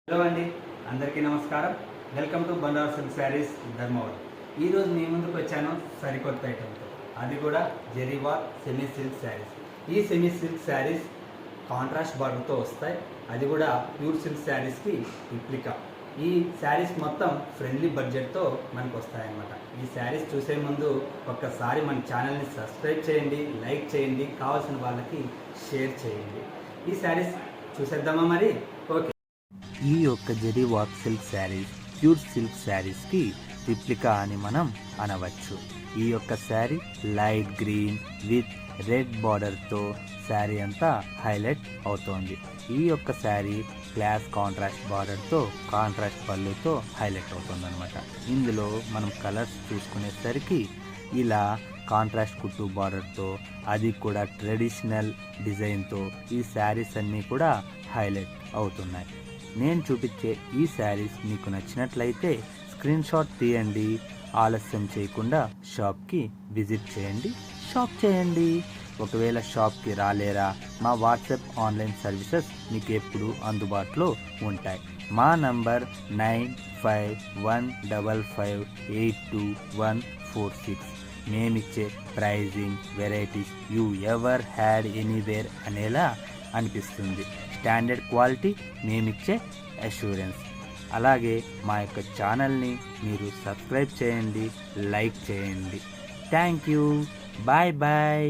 Hello అండి, అందరికీ నమస్కారం. Welcome to Bandaru silk saris Dharmavaram. ఈరోజు మీ ముందుకు వచ్చాను సరికొత్త ఐటమ్తో, అది కూడా జెరీవార్ సెమీ సిల్క్ శారీస్. ఈ సెమీ సిల్క్ శారీస్ కాంట్రాస్ట్ బార్డర్తో వస్తాయి, అది కూడా ప్యూర్ సిల్క్ శారీస్కి రిప్లికా. ఈ శారీస్ మొత్తం ఫ్రెండ్లీ బడ్జెట్తో మనకు వస్తాయన్నమాట. ఈ శారీస్ చూసే ముందు ఒక్కసారి మన ఛానల్ని సబ్స్క్రైబ్ చేయండి, లైక్ చేయండి, కావాల్సిన వాళ్ళకి షేర్ చేయండి. ఈ శారీస్ చూసేద్దామా మరి? ఓకే. ఈ యొక్క జెరీవార్ సిల్క్ శారీస్ ప్యూర్ సిల్క్ శారీస్కి రిప్లికా అని మనం అనవచ్చు. ఈ యొక్క saree light green with red బార్డర్తో శారీ అంతా హైలైట్ అవుతోంది. ఈ యొక్క శారీ క్లాస్ కాంట్రాస్ట్ బార్డర్తో కాంట్రాస్ట్ పళ్ళుతో హైలైట్ అవుతుంది అనమాట. ఇందులో మనం కలర్స్ చూసుకునేసరికి ఇలా కాంట్రాస్ట్ కుట్టు బార్డర్తో, అది కూడా ట్రెడిషనల్ డిజైన్తో ఈ శారీస్ అన్నీ కూడా హైలైట్ అవుతున్నాయి. నేను చూపించే ఈ శారీస్ మీకు నచ్చినట్లయితే స్క్రీన్ షాట్ తీయండి. ఆలస్యం చేయకుండా షాప్కి విజిట్ చేయండి, షాప్ చేయండి. ఒకవేళ షాప్కి రాలేరా, మా వాట్సాప్ ఆన్లైన్ సర్వీసెస్ మీకు ఎప్పుడు అందుబాటులో ఉంటాయి. మా నంబర్ 9551558246. మేమిచ్చే pricing varieties you ever had anywhere అనేలా అనిపిస్తుంది. స్టాండర్డ్ క్వాలిటీ, మేమిచ్చే అష్యూరెన్స్. అలాగే మా యొక్క ఛానల్ని మీరు సబ్స్క్రైబ్ చేయండి, లైక్ చేయండి. Thank you. Bye bye.